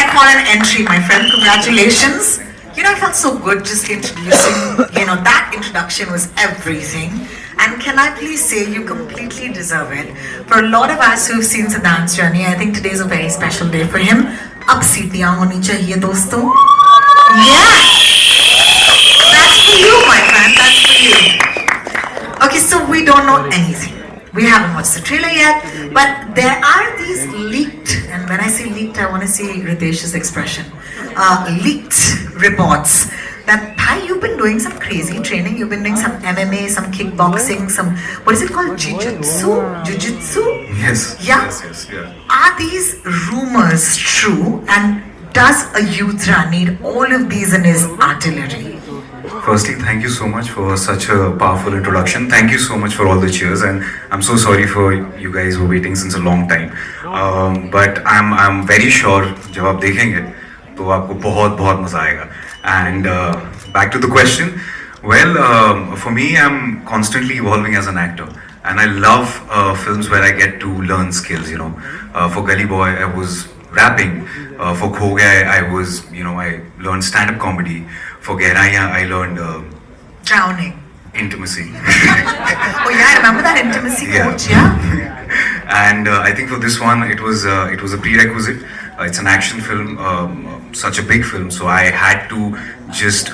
I call an entry, my friend. Congratulations. You know, I felt so good just introducing, that introduction was everything. And can I please say you completely deserve it. For a lot of us who've seen Siddhant's journey, I think today's a very special day for him. Ab seetiyan honi chahiye dosto. Yeah! That's for you, my friend. That's for you. Okay, so we don't know anything. We haven't watched the trailer yet, but there are these leaked, and when I say leaked, I want to see Ritesh's expression, leaked reports that, Bhai, you've been doing some crazy training, you've been doing some MMA, some kickboxing, some, what is it called, jiu-jitsu? Yes. Yeah? Yes, yeah. Are these rumors true, and does a Yudhra need all of these in his artillery? Firstly, thank you so much for such a powerful introduction. Thank you so much for all the cheers, and I'm so sorry for you guys who were waiting since a long time. But I'm very sure जब आप देखेंगे तो आपको बहुत बहुत मजा आएगा. And back to the question. Well, for me, I'm constantly evolving as an actor, and I love films where I get to learn skills. For Gully Boy, I was rapping. For Kho Gaya, I learned stand-up comedy. For Gehraiyan, I learned Drowning. intimacy. Oh yeah, I remember that intimacy coach, yeah? And I think for this one, it was a prerequisite. It's an action film, such a big film, so I had to just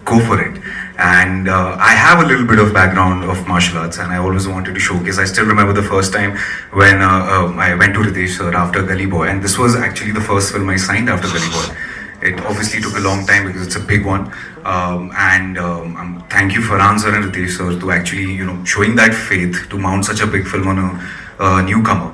go for it. And I have a little bit of background of martial arts, and I always wanted to showcase. I still remember the first time when I went to Ritesh sir after Gully Boy, and this was actually the first film I signed after Gully Boy. It obviously took a long time because it's a big one, and thank you Farhan sir and Ritesh sir to actually showing that faith to mount such a big film on a newcomer.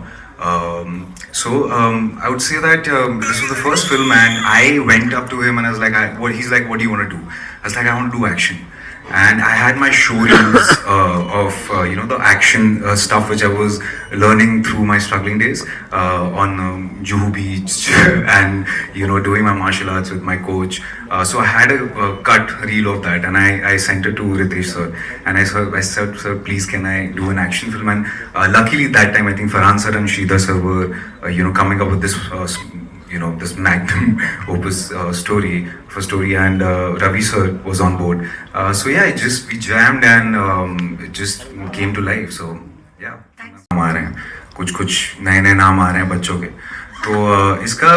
So I would say that this was the first film, and I went up to him and I was like, he's like, what do you want to do? I was like, I want to do action. And I had my showreels of the action stuff which I was learning through my struggling days on Juhu Beach and doing my martial arts with my coach. So I had a cut reel of that, and I sent it to Ritesh sir, and I said, sir, please can I do an action film? And luckily that time I think Farhan sir and Sridhar sir were coming up with this this magnum opus story, and Ravi sir was on board. So yeah, we jammed, and it just came to life. So yeah, नाम आ रहे हैं, कुछ नए नाम आ रहे हैं बच्चों के. तो इसका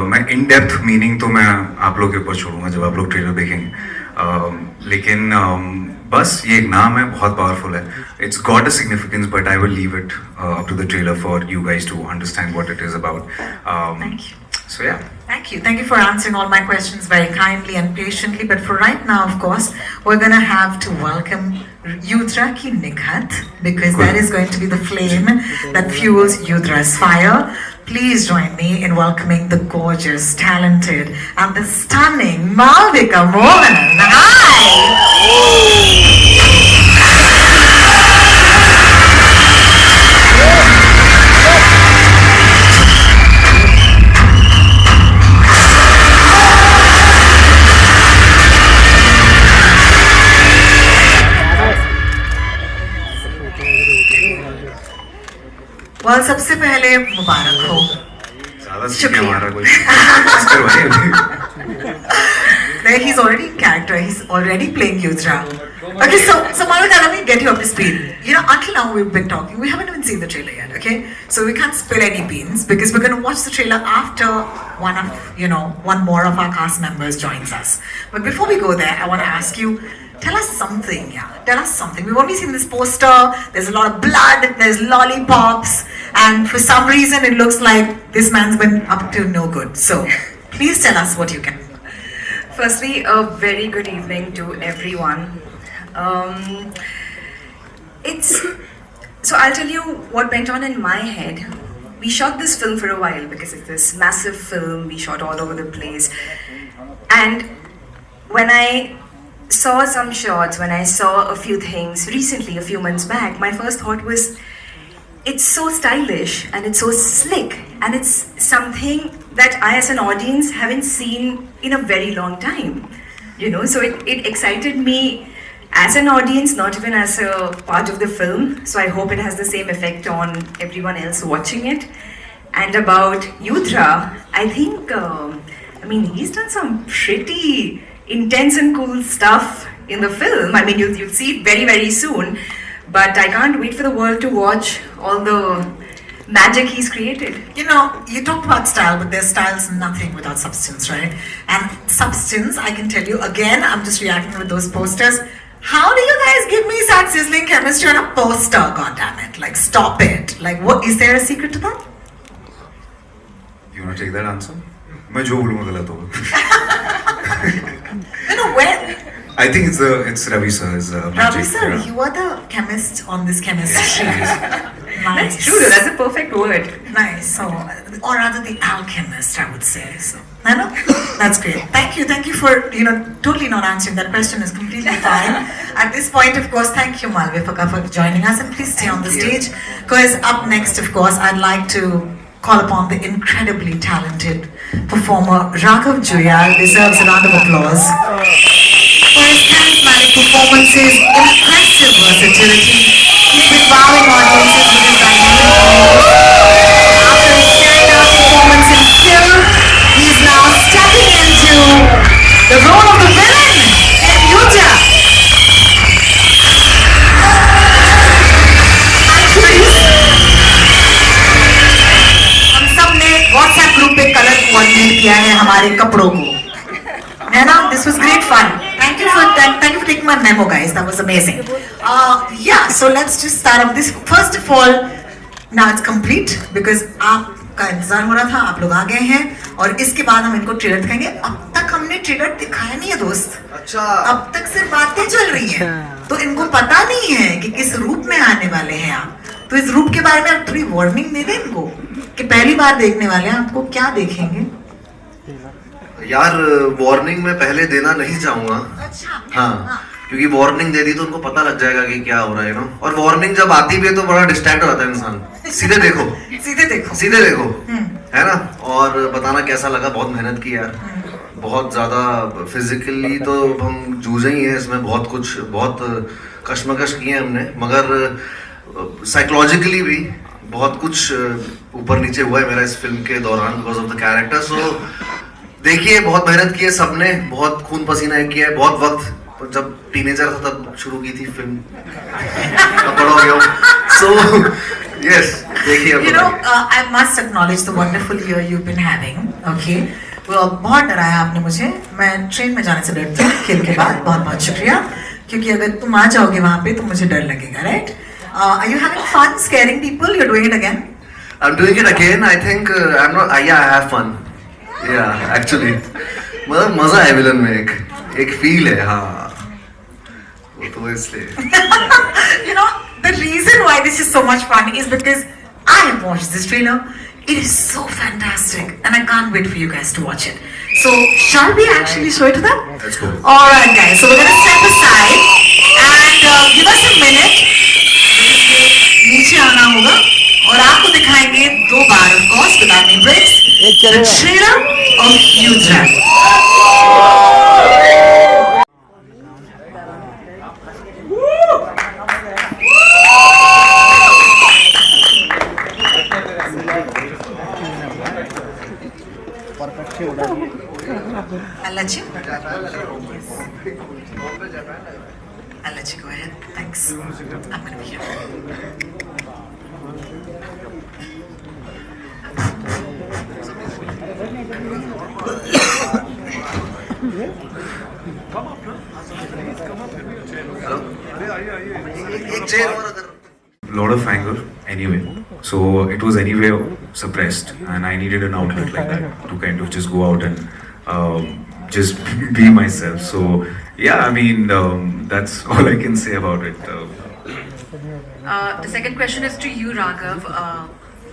मैं इन डेप्थ मीनिंग तो मैं आप लोग के ऊपर छोड़ूंगा जब आप लोग ट्रेलर देखेंगे. लेकिन बस ये एक नाम है, बहुत पावरफुल है. It's got a significance, but I will leave it up to the trailer for you guys to understand what it is about. Thank you. So yeah. Thank you. Thank you for answering all my questions very kindly and patiently. But for right now, of course, we're going to have to welcome Yudhra ki Nikhat, because that is going to be the flame that fuels Yudra's fire. Please join me in welcoming the gorgeous, talented, and the stunning Malvika Mohan. Hi! Well, सबसे पहले मुबारक हो. He's already in character. He's already playing Yudhra. Okay, so Malvika, let me get you up to speed. Until now we've been talking. We haven't even seen the trailer yet. Okay, so we can't spill any beans because we're going to watch the trailer after one more of our cast members joins us. But before we go there, I want to ask you. Tell us something, Tell us something. We've only seen this poster. There's a lot of blood. There's lollipops. And for some reason, it looks like this man's been up to no good. So, please tell us what you can. Firstly, a very good evening to everyone. So I'll tell you what went on in my head. We shot this film for a while because it's this massive film. We shot all over the place. And when I saw some shots, when I saw a few things recently, a few months back, my first thought was, it's so stylish and it's so slick, and it's something that I as an audience haven't seen in a very long time. So it excited me as an audience, not even as a part of the film. So I hope it has the same effect on everyone else watching it. And about Yudhra, I think, I mean, he's done some pretty intense and cool stuff in the film. I mean, you'll see it very, very soon. But I can't wait for the world to watch all the magic he's created. You know, you talked about style, but there's style's nothing without substance, right? And substance, I can tell you, again, I'm just reacting with those posters. How do you guys give me such sizzling chemistry on a poster, goddammit? Like, stop it. Like, what, is there a secret to that? You want to take that answer? मैं जो बोलूँगा गलत होगा. You know, where? I think it's Ravi sir. Ravi Magic. sir, Yeah. you are the chemist on this chemistry. Nice. That's true, that's a perfect word. Nice. So, or rather the alchemist, I would say. So, I know. That's great. Thank you for, totally not answering that question is completely fine. At this point, of course, thank you, Malvi, for joining us, and please stay on the stage. Because up next, of course, I'd like to call upon the incredibly talented performer Raghav Juyal. Deserves a round of applause for his charismatic performances, impressive versatility. He's been wowing audiences with his dynamic roles. After his standout performance in Kill, he's now stepping into the role of the villain in Yuja. हम सब ने WhatsApp group पे colour coordinate किया है हमारे कपड़ों को. है ना? This was great fun. Thank you for taking my memo, guys. That was amazing. Yeah, so let's just start off this. First of all, now it's complete because आपका इंतजार हो रहा था, आप लोग आ गए हैं और इसके बाद हम इनको ट्रेलर दिखाएंगे. अब तक हमने ट्रेलर दिखाया नहीं है दोस्त. अच्छा. अब तक सिर्फ बातें चल रही हैं. तो इनको पता नहीं है कि किस रूप में आने वाले हैं आप. तो इस रूप के बारे में आप थोड़ी वार्निंग दे दें इनको कि पहली बार देखने वाले हैं, आपको क्या देखेंगे. यार वार्निंग मैं पहले देना नहीं चाहूंगा. अच्छा. हाँ, क्योंकि वार्निंग दे दी तो उनको पता लग जाएगा कि क्या हो रहा है, और वार्निंग जब आती भी है तो बड़ा डिस्ट्रैक्ट हो जाता है इंसान. सीधे देखो, सीधे देखो. सीधे देखो, है ना. और बताना कैसा लगा. बहुत मेहनत की यार, बहुत ज्यादा. फिजिकली तो हम जूझे ही हैं इसमें, बहुत कश्मकश की है हमने, मगर साइकोलॉजिकली भी बहुत कुछ ऊपर नीचे हुआ है मेरा इस फिल्म के दौरान बिकॉज ऑफ द कैरेक्टर. सो देखिए, बहुत मेहनत की है सबने, बहुत खून पसीना किया है, बहुत वक्त. जब टीनेजर था तब शुरू की थी फिल्म, अब बड़ा हो गया. सो यस, देखिए. You know, I must acknowledge the wonderful year you've been having. Okay, बहुत डराया आपने मुझे. मैं ट्रेन में जाने से डरती हूँ खेल के बाद. बहुत बहुत शुक्रिया, क्योंकि अगर तुम आ जाओगे वहाँ पे तो मुझे डर लगेगा, right? Are you having fun scaring people? You're doing it again? I'm doing it again. I think I'm not. Yeah, I have fun. Yeah, actually. मतलब मजा है विलन में, एक फील है. हाँ, वो तो इसलिए. You know, the reason why this is so much fun is because I have watched this trailer. It is so fantastic, and I can't wait for you guys to watch it. So, shall we actually show it to them? Let's go. Alright, guys. So we're gonna step aside and give us a minute. नीचे आना होगा और आपको दिखाएंगे 2 बार, of course, without any breaks, the trailer of Yuja. I'll let you. I'll let you go ahead. Thanks. I'm gonna be here. एक chair और अगर. Lot of anger anyway, so it was anyway suppressed, and I needed an outlet like that to kind of just go out and just be myself. So yeah, I mean that's all I can say about it. The second question is to you, Raghav.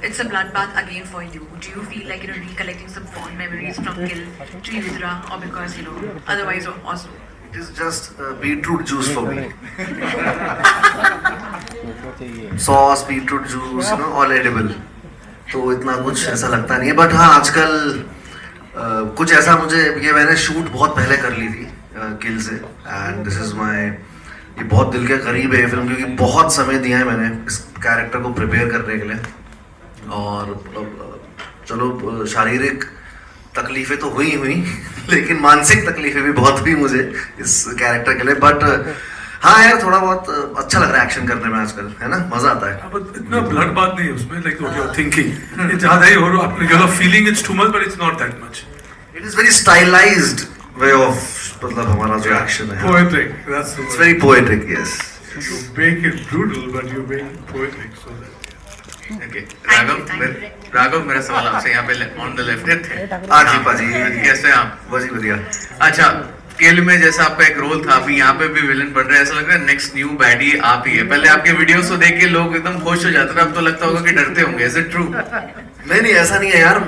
It's a bloodbath again for you. Do you feel like recollecting some fond memories from Kill to Yudhira, or because otherwise also? It is just beetroot juice for me. Sauce, beetroot juice, all edible. तो इतना कुछ ऐसा लगता नहीं है. But हाँ, आजकल कुछ ऐसा मुझे, ये मैंने शूट बहुत पहले कर ली थी किल से, एंड दिस इज माय, ये बहुत दिल के करीब है ये फिल्म, क्योंकि बहुत समय दिया है मैंने इस कैरेक्टर को प्रिपेयर करने के लिए. और चलो शारीरिक तकलीफें तो हुई लेकिन मानसिक तकलीफें भी बहुत हुई मुझे इस कैरेक्टर के लिए, बट हाँ यार थोड़ा बहुत अच्छा लग रहा है एक्शन करने में आजकल, है ना, मजा आता है। But इतना ब्लड बात नहीं है उसमें, like what you're thinking. ये ज्यादा ही हो रहा है, you're feeling it's too much, but it's not that much. It is very stylised way of, मतलब हमारा जो एक्शन है Poetic. That's the it's word. Very poetic, yes. You make it brutal, but you make it poetic. So that. Okay. Thank you. Raghav, मेरा सवाल आपसे यहाँ पे on the left थे। पाजी पाजी कैसे हैं आप? बजी बढ़िया। अच्छा, किल में जैसा आपका एक रोल था, अभी यहाँ पे भी विलन बन रहा है, ऐसा लग रहा है नेक्स्ट न्यू बैडी आप ही है। पहले आपके वीडियोस को देख के लोग एकदम खुश हो जाते थे, अब तो लगता होगा कि डरते होंगे। Is it true? नहीं ऐसा नहीं है यार,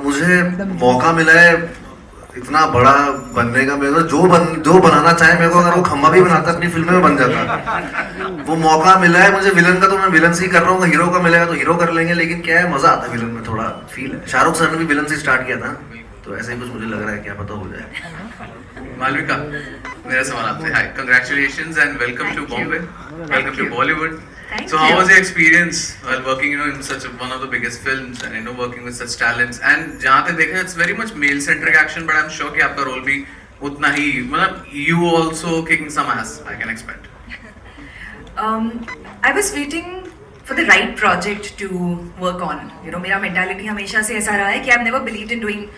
मुझे मौका मिला है इतना बड़ा बनने का, मेरे को जो बनाना चाहे मेरे को, अगर वो खम्बा भी बनाता अपनी फिल्म में बन जाता। वो मौका मिला है मुझे विलन का, तो मैं विलन से ही कर रहा हूँ। हीरो का मिलेगा तो हीरो कर लेंगे, लेकिन क्या है मजा आता है विलन में, थोड़ा फील है। शाहरुख सर ने भी विलन से स्टार्ट किया था, तो ऐसे ही कुछ मुझे लग रहा है, क्या पता हो जाए। मालविका, मेरा सवाल आपसे, hi, congratulations and welcome to Bombay, welcome to Bollywood. Thank So how you. was your experience while working, in such one of the biggest films, and working with such talents? And जहाँ तक देखा, it's very much male-centric action, but I'm sure कि आपका role भी उतना ही, मतलब you also kicking some ass, I can expect. I was waiting for the right project to work on. मेरा mentality हमेशा से ऐसा रहा है कि I've never believed in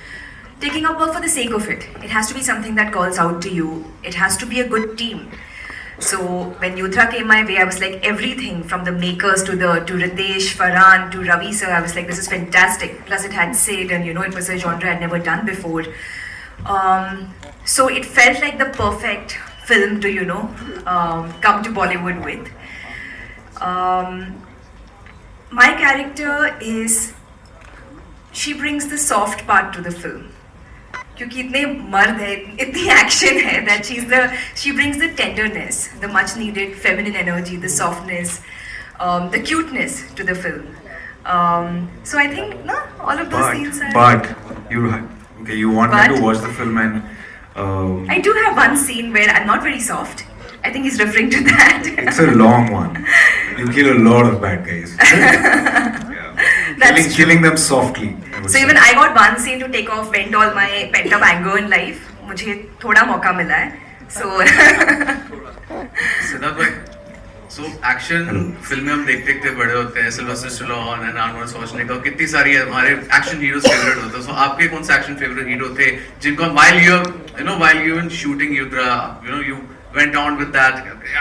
taking up work for the sake of it. It has to be something that calls out to you. It has to be a good team. So when Yudhra came my way, I was like everything from the makers to Ritesh, Farhan to Ravi sir. I was like, this is fantastic. Plus it had Sid, and it was a genre I'd never done before. So it felt like the perfect film to come to Bollywood with. My character is, she brings the soft part to the film. क्योंकि इतने मर्द है, इतनी action है, that she brings the tenderness, the much needed feminine energy, the softness, the cuteness to the film. So I think all of those scenes are. But you want me to watch the film and I do have one scene where I'm not very soft. I think he's referring to that. it's a long one. You kill a lot of bad guys. That's killing them softly. I would So say. even I got one scene to take off, vent all my pent up anger in life. मुझे थोड़ा मौका मिला है. So Siddharth भाई, so action फिल्में हम देखते बड़े होते हैं, Sylvester Stallone and Arnold Schwarzenegger, कितनी सारी हमारे एक्शन हीरोज फेवरेट होते हैं। So आपके कौन से एक्शन फेवरेट हीरो थे जिनको while you were shooting Yudhra, you went on with that,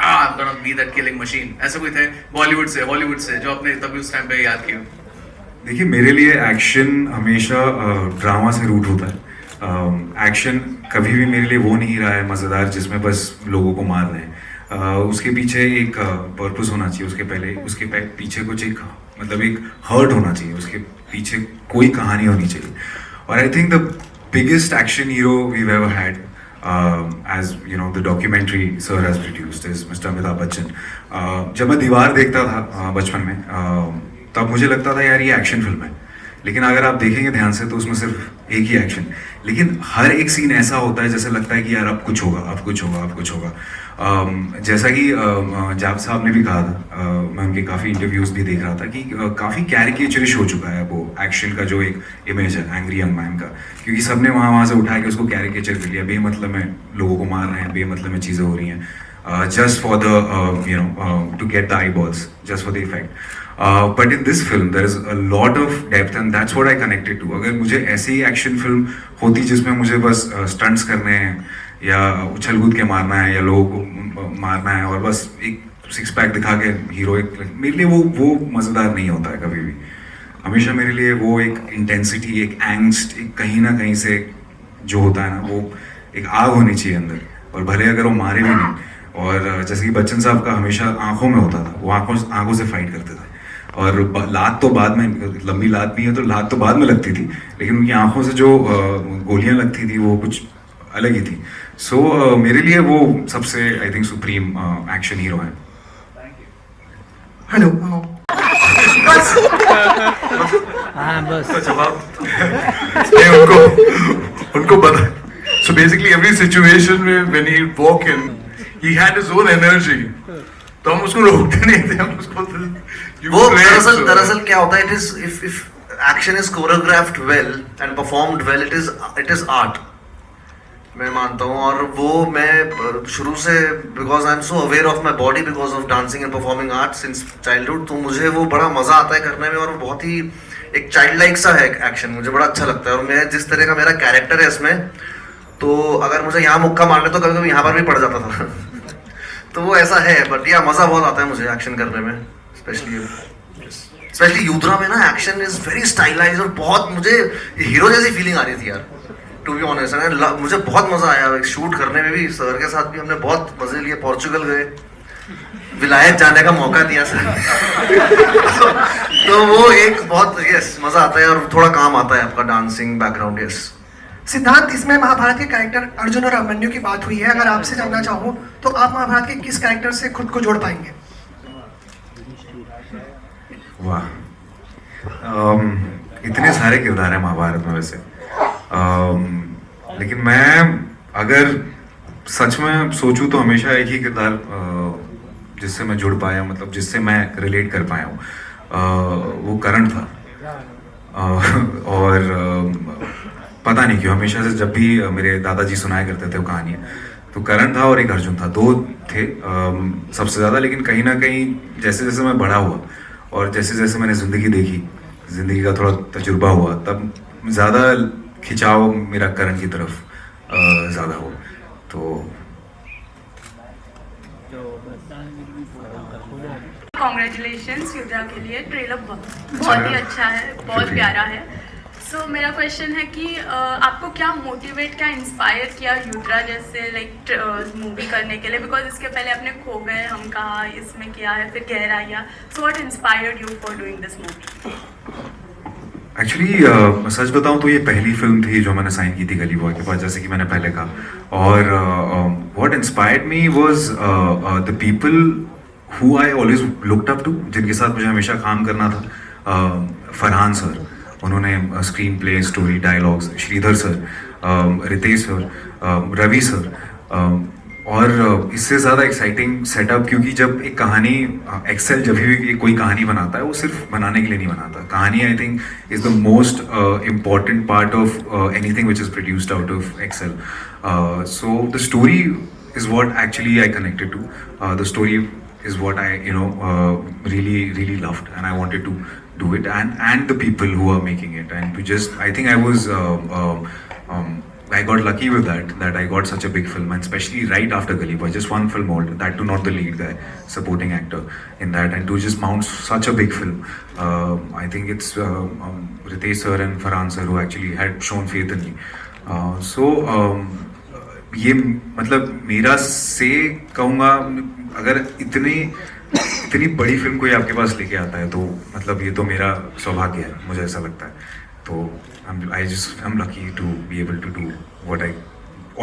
I'm gonna be that killing machine, ऐसा कोई थे बॉलीवुड से, हॉलीवुड से, जो आपने तभी उस टाइम पे याद किया? देखिए, मेरे लिए एक्शन हमेशा ड्रामा से रूट होता है। एक्शन कभी भी मेरे लिए वो नहीं रहा है मज़ेदार जिसमें बस लोगों को मार रहे हैं। उसके पीछे एक पर्पस होना चाहिए, उसके पीछे कुछ एक हर्ट होना चाहिए, उसके पीछे कोई कहानी होनी चाहिए। और I think the biggest action hero we've ever had, as the documentary sir has produced, is Mr. Amitabh Bachchan. जब मैं दीवार देखता था बचपन में, तब मुझे लगता था यार ये एक्शन फिल्म है, लेकिन अगर आप देखेंगे ध्यान से तो उसमें सिर्फ एक ही एक्शन, लेकिन हर एक सीन ऐसा होता है जैसे लगता है कि यार अब कुछ होगा, अब कुछ होगा, अब कुछ होगा। जैसा कि जाब साहब ने भी कहा था, मैं उनके काफ़ी इंटरव्यूज भी देख रहा था कि काफ़ी कैरिकेचरिश हो चुका है वो एक्शन का जो एक इमेज है एंग्री यंग मैन का, क्योंकि सबने वहाँ से उठा के उसको कैरिकेचर कर लिया, बेमतलब में लोगों को मार रहे हैं, बेमतलब में चीज़ें हो रही हैं, just for the to get the eyeballs, just for the effect. But in this film there is a lot of depth and that's what I connected to. अगर मुझे ऐसी ही एक्शन फिल्म होती जिसमें मुझे बस स्टंट्स करने हैं या उछल कूद के मारना है या लोगों को मारना है और बस एक सिक्स पैक दिखा के हीरो, मेरे लिए वो मज़ेदार नहीं होता है कभी भी। हमेशा मेरे लिए वो एक इंटेंसिटी, एक एंग्स्ट, एक कहीं ना कहीं से जो होता है ना, वो एक आग होनी चाहिए अंदर, और भले अगर वो मारे भी नहीं। और जैसे कि बच्चन साहब का हमेशा आंखों में होता था, वो आंखों से फाइट करते थे, और लात तो बाद में, लंबी लात भी है तो लात तो बाद में लगती थी, लेकिन उनकी आंखों से जो गोलियां लगती थी वो कुछ अलग ही थी। सो मेरे लिए वो सबसे I think supreme action hero है। हेलो। उनको पता। So basically every situation में when he walk in, he had his own energy. तो हम उसको रोकते नहीं थे, हम उसको वो दरअसल क्या होता है, it is if action is choreographed well and performed well, it is art. मैं मानता हूँ, और वो मैं शुरू से, because I am so aware of my body because of dancing and performing art since childhood, तो मुझे वो बड़ा मजा आता है करने में, और बहुत ही एक चाइल्ड लाइक सा है एक्शन, मुझे बड़ा अच्छा लगता है। और मैं जिस तरह का मेरा कैरेक्टर है इसमें, तो अगर मुझे यहाँ मुक्का मारने तो कभी कभी यहाँ पर भी पड़ जाता था तो वो ऐसा है, बट या मजा बहुत आता है मुझे एक्शन करने में, स्पेशली युद्रा में ना एक्शन इज वेरी स्टाइलाइज, और बहुत मुझे हीरो जैसी फीलिंग आ रही थी यार, टू बी ऑनेस्ट। मुझे बहुत मजा आया शूट करने में भी, सर के साथ भी हमने बहुत मजे लिए, पोर्चुगल गए, विलायत जाने का मौका दिया सर तो वो एक बहुत यस मजा आता है, और थोड़ा काम आता है आपका डांसिंग बैकग्राउंड। यस सिद्धांत, इसमें महाभारत के कैरेक्टर अर्जुन और अभिमन्यु की बात हुई है, अगर आपसे जानना चाहूँ तो आप महाभारत के किस कैरेक्टर से खुद को जोड़ पाएंगे? वाह, इतने सारे किरदार हैं महाभारत में वैसे, लेकिन मैं अगर सच में सोचूं तो हमेशा एक ही किरदार जिससे मैं जुड़ पाया, मतलब जिससे मैं रिलेट कर पाया हूँ, वो करण था। और पता नहीं क्यों हमेशा से जब भी मेरे दादाजी सुनाया करते थे वो कहानियाँ, तो करण था और एक अर्जुन था, दो थे सबसे ज़्यादा। लेकिन कहीं ना कहीं जैसे जैसे मैं बड़ा हुआ और जैसे जैसे मैंने ज़िंदगी देखी, ज़िंदगी का थोड़ा तजुर्बा हुआ, तब ज़्यादा खिंचाव मेरा करण की तरफ ज़्यादा हुआ। तो कॉन्ग्रेचुलेशंस युद्रा के लिए, ट्रेलर बहुत ही अच्छा है, बहुत प्यारा है। सो मेरा क्वेश्चन है कि आपको क्या मोटिवेट, क्या इंस्पायर किया युद्रा जैसे लाइक मूवी करने के लिए? बिकॉज इसके पहले आपने खो गए, हम कहा, इसमें किया है, फिर गहराइयाँ। So what inspired you for doing this movie? Actually सच बताऊं तो ये पहली फिल्म थी जो मैंने साइन की थी गली बॉय के पास, जैसे कि मैंने पहले कहा। और what inspired me was the people who I always looked up to, जिनके साथ मुझे हमेशा काम करना था। फरहान सर, उन्होंने screenplay, story, dialogues, Sridhar sir, Ritesh sir, Ravi sir, और इससे ज़्यादा एक्साइटिंग सेटअप, क्योंकि जब एक कहानी एक्सेल जब भी कोई कहानी बनाता है वो सिर्फ बनाने के लिए नहीं बनाता। कहानी I think is the most important part of anything which is produced out of Excel. So the story is what actually I connected to, the story is what I really loved, and I wanted to do it, and the people who are making it, and to just, I think I was I got lucky with that I got such a big film, and especially right after Gully Boy, just one film old, that too not the lead guy, supporting actor in that, and to just mount such a big film, I think it's Ritesh sir and Farhan sir who actually had shown faith in me. So ये मतलब मेरा से कहूँगा, अगर इतनी बड़ी film कोई आपके पास लेके आता है तो मतलब ये तो मेरा सौभाग्य है, मुझे ऐसा लगता है। तो I'm lucky to be able to do what I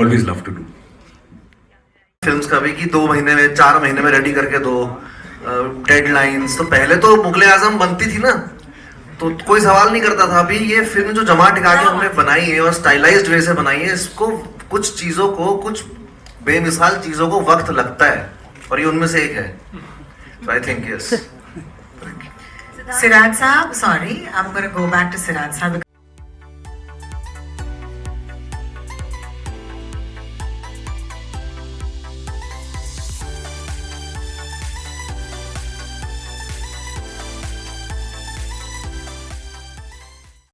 always love to do. Films का भी कि 2 महीने में, 4 महीने में रेडी करके दो, डेडलाइंस। तो पहले तो मुगले आजम बनती थी ना, तो कोई सवाल नहीं करता था। अभी ये फिल्म जो जमा टिका के हमने बनाई है और स्टाइलाइज्ड वे से बनाई है, इसको कुछ चीज़ों को, कुछ बेमिसाल चीज़ों को वक्त लगता है, और ये उनमें से एक है। So I think yes. Siraj Saab, sorry, I'm going to go back to Siraj Saab.